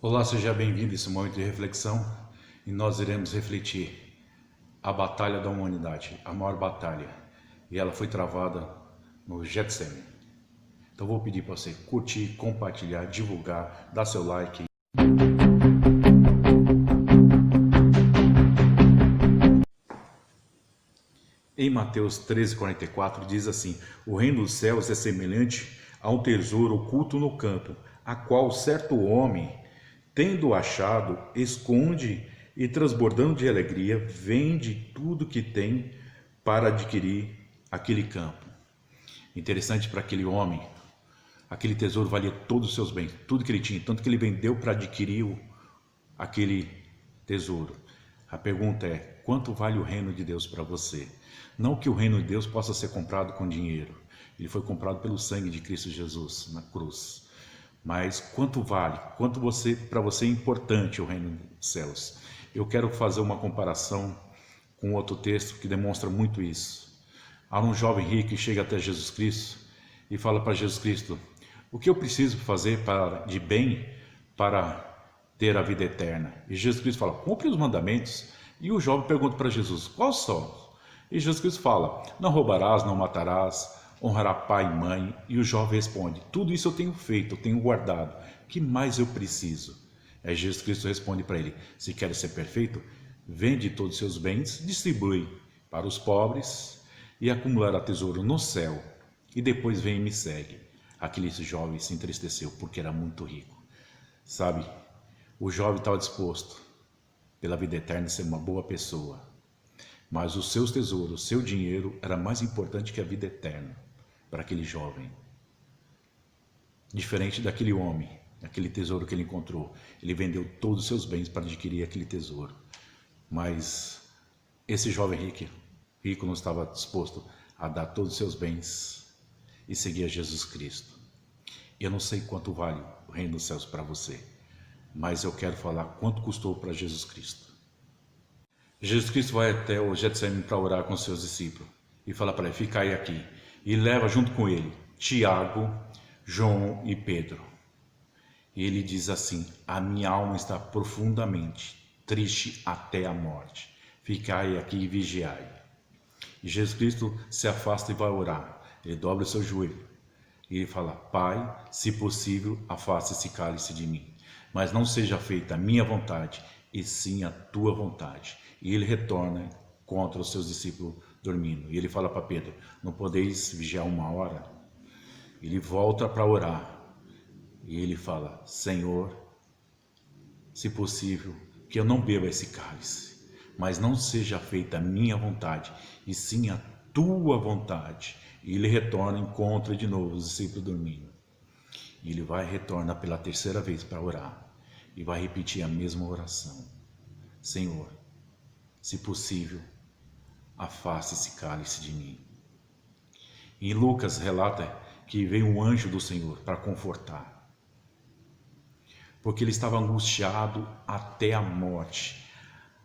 Olá, seja bem-vindo a esse momento de reflexão e nós iremos refletir a batalha da humanidade, a maior batalha, e ela foi travada no Getsemane. Então vou pedir para você curtir, compartilhar, divulgar, dar seu like. Em Mateus 13:44 diz assim: o reino dos céus é semelhante a um tesouro oculto no campo, a qual certo homem, tendo achado, esconde e, transbordando de alegria, vende tudo que tem para adquirir aquele campo. Interessante para aquele homem, aquele tesouro valia todos os seus bens, tudo que ele tinha, tanto que ele vendeu para adquirir aquele tesouro. A pergunta é: quanto vale o reino de Deus para você? Não que o reino de Deus possa ser comprado com dinheiro. Ele foi comprado pelo sangue de Cristo Jesus na cruz. Mas quanto vale? Quanto para você é importante o reino dos céus? Eu quero fazer uma comparação com outro texto que demonstra muito isso. Há um jovem rico que chega até Jesus Cristo e fala para Jesus Cristo: o que eu preciso fazer de bem para ter a vida eterna? E Jesus Cristo fala: cumpre os mandamentos. E o jovem pergunta para Jesus: quais são? E Jesus Cristo fala: não roubarás, não matarás, honrará pai e mãe. E o jovem responde: tudo isso eu tenho feito, eu tenho guardado, que mais eu preciso? Aí Jesus Cristo responde para ele: se queres ser perfeito, vende todos os seus bens, distribui para os pobres e acumulará tesouro no céu, e depois vem e me segue. Aquele jovem se entristeceu porque era muito rico. Sabe, o jovem estava disposto pela vida eterna a ser uma boa pessoa, mas os seus tesouros, o seu dinheiro era mais importante que a vida eterna para aquele jovem. Diferente daquele homem, aquele tesouro que ele encontrou, ele vendeu todos os seus bens para adquirir aquele tesouro. Mas esse jovem rico não estava disposto a dar todos os seus bens e seguir a Jesus Cristo. Eu não sei quanto vale o reino dos céus para você, mas eu quero falar quanto custou para Jesus Cristo. Jesus Cristo vai até o Getsemane para orar com seus discípulos e fala para ele: ficai aqui, e leva junto com ele Tiago, João e Pedro. E ele diz assim: a minha alma está profundamente triste até a morte, ficai aqui e vigiai. E Jesus Cristo se afasta e vai orar. Ele dobra o seu joelho e ele fala: Pai, se possível, afaste esse cálice de mim, mas não seja feita a minha vontade, e sim a tua vontade. E ele retorna contra os seus discípulos dormindo. E ele fala para Pedro: não podeis vigiar uma hora? Ele volta para orar. E ele fala: Senhor, se possível, que eu não beba esse cálice, mas não seja feita a minha vontade, e sim a tua vontade. E ele retorna e encontra de novo os discípulos dormindo. E ele retorna pela terceira vez para orar. E vai repetir a mesma oração: Senhor, se possível, afaste esse cálice de mim. E Lucas relata que veio um anjo do Senhor para confortar, porque ele estava angustiado até a morte.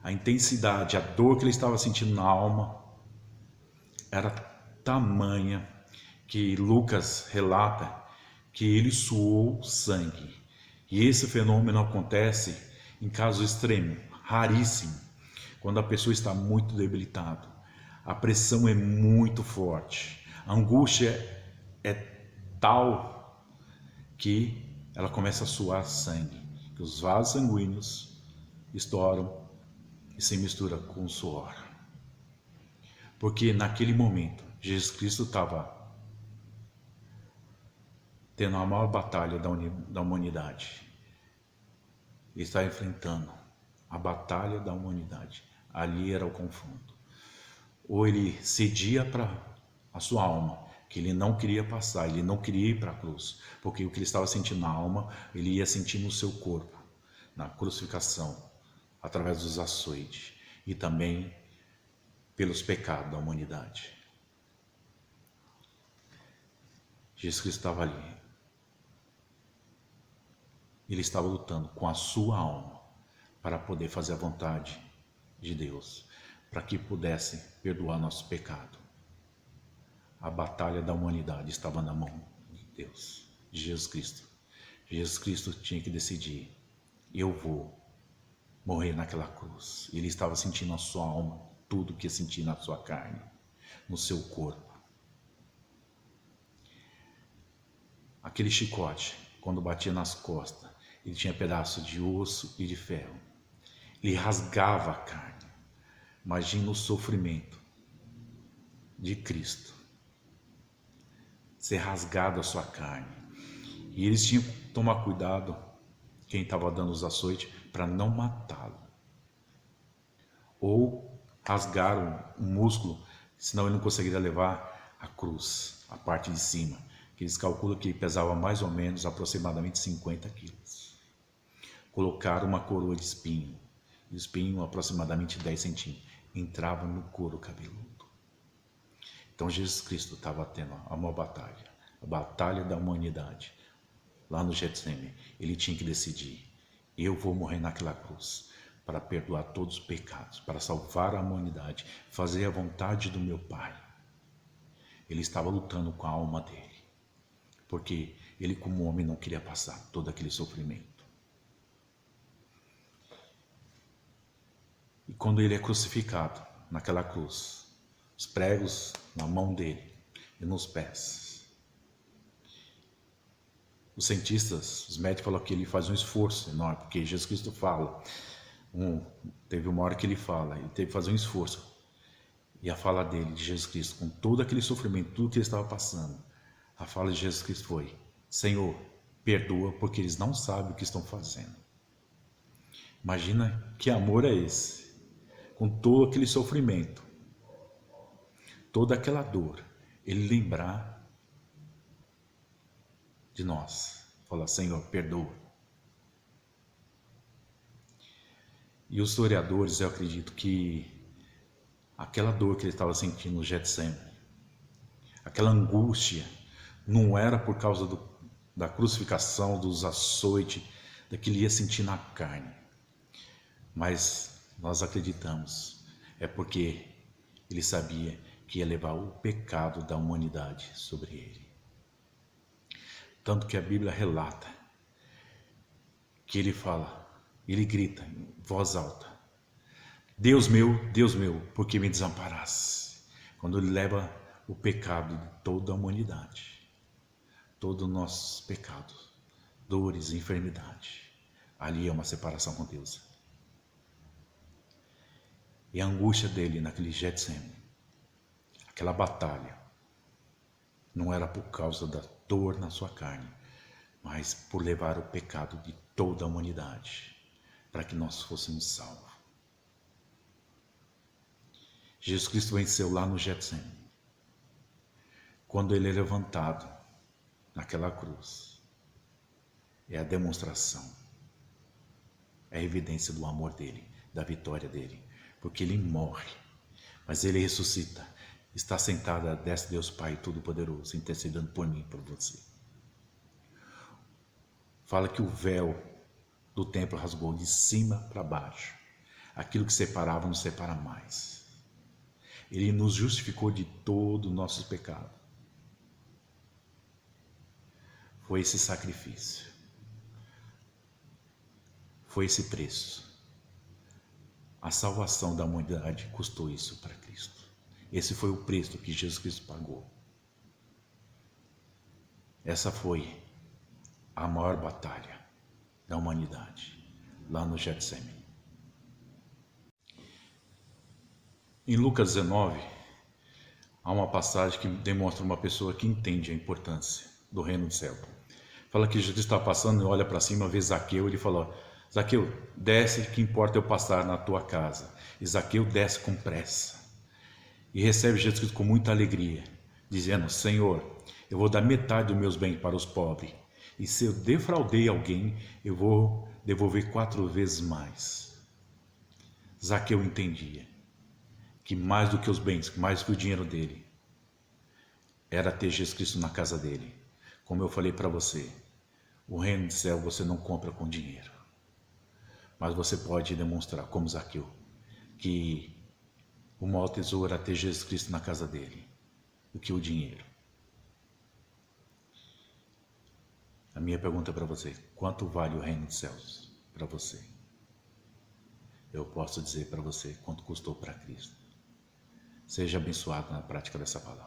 A intensidade, a dor que ele estava sentindo na alma era tamanha que Lucas relata que ele suou sangue. E esse fenômeno acontece em casos extremos, raríssimo, quando a pessoa está muito debilitada. A pressão é muito forte, a angústia é tal que ela começa a suar sangue, que os vasos sanguíneos estouram e se mistura com o suor. Porque naquele momento Jesus Cristo estava tendo a maior batalha da humanidade. Ele está enfrentando a batalha da humanidade. Ali era o confronto. Ou ele cedia para a sua alma, que ele não queria passar, ele não queria ir para a cruz, porque o que ele estava sentindo na alma, ele ia sentir no seu corpo, na crucificação, através dos açoites e também pelos pecados da humanidade. Jesus Cristo estava ali. Ele estava lutando com a sua alma para poder fazer a vontade de Deus, para que pudesse perdoar nosso pecado. A batalha da humanidade estava na mão de Deus, de Jesus Cristo. Jesus Cristo tinha que decidir eu vou morrer naquela cruz. Ele estava sentindo na sua alma tudo que ia sentir na sua carne, no seu corpo. Aquele chicote, quando batia nas costas, ele tinha pedaço de osso e de ferro. Ele rasgava a carne. Imagina o sofrimento de Cristo. Ser rasgado a sua carne. E eles tinham que tomar cuidado, quem estava dando os açoites, para não matá-lo. Ou rasgar um músculo, senão ele não conseguiria levar a cruz, a parte de cima. Que eles calculam que pesava mais ou menos aproximadamente 50 quilos. Colocaram uma coroa de espinho. Espinho aproximadamente 10 centímetros. Entrava no couro cabeludo. Então Jesus Cristo estava tendo uma batalha. A batalha da humanidade. Lá no Getsemane, ele tinha que decidir: eu vou morrer naquela cruz para perdoar todos os pecados, para salvar a humanidade, fazer a vontade do meu Pai. Ele estava lutando com a alma dele, porque ele como homem não queria passar todo aquele sofrimento. E quando ele é crucificado naquela cruz, os pregos na mão dele e nos pés, os cientistas, os médicos falam que ele faz um esforço enorme, porque Jesus Cristo fala, teve uma hora que ele fala, ele teve que fazer um esforço. E a fala dele, de Jesus Cristo, com todo aquele sofrimento, tudo que ele estava passando, a fala de Jesus Cristo foi: Senhor, perdoa, porque eles não sabem o que estão fazendo. Imagina que amor é esse, com todo aquele sofrimento, toda aquela dor, ele lembrar de nós, falar: Senhor, perdoa. E os historiadores, eu acredito que aquela dor que ele estava sentindo no Getsemane, aquela angústia, não era por causa da crucificação, dos açoites, daquilo que ele ia sentir na carne. Mas nós acreditamos, é porque ele sabia que ia levar o pecado da humanidade sobre ele. Tanto que a Bíblia relata que ele fala, ele grita em voz alta: Deus meu, por que me desamparaste? Quando ele leva o pecado de toda a humanidade, todos os nossos pecados, dores e enfermidade, ali é uma separação com Deus. E a angústia dele naquele Getsemane, aquela batalha, não era por causa da dor na sua carne, mas por levar o pecado de toda a humanidade, para que nós fôssemos salvos. Jesus Cristo venceu lá no Getsemane. Quando ele é levantado naquela cruz, é a demonstração, é a evidência do amor dele, da vitória dele, porque ele morre, mas ele ressuscita, está sentado à destra de Deus Pai Todo-Poderoso, intercedendo por mim e por você. Fala que o véu do templo rasgou de cima para baixo, aquilo que separava não separa mais. Ele nos justificou de todo o nosso pecado. Foi esse sacrifício, foi esse preço. A salvação da humanidade custou isso para Cristo. Esse foi o preço que Jesus Cristo pagou. Essa foi a maior batalha da humanidade, lá no Getsemane. Em Lucas 19, há uma passagem que demonstra uma pessoa que entende a importância do reino do céu. Fala que Jesus está passando e olha para cima, vê Zaqueu, ele falou: Zaqueu, desce, que importa eu passar na tua casa. E Zaqueu desce com pressa e recebe Jesus Cristo com muita alegria, dizendo: Senhor, eu vou dar metade dos meus bens para os pobres, e se eu defraudei alguém, eu vou devolver 4 vezes mais. Zaqueu entendia que mais do que os bens, mais que o dinheiro dele, era ter Jesus Cristo na casa dele. Como eu falei para você, o reino do céu você não compra com dinheiro, mas você pode demonstrar, como Zaqueu, que o maior tesouro era ter Jesus Cristo na casa dele, do que o dinheiro. A minha pergunta para você: quanto vale o reino dos céus para para você. Eu posso dizer para você quanto custou para Cristo. Seja abençoado na prática dessa palavra.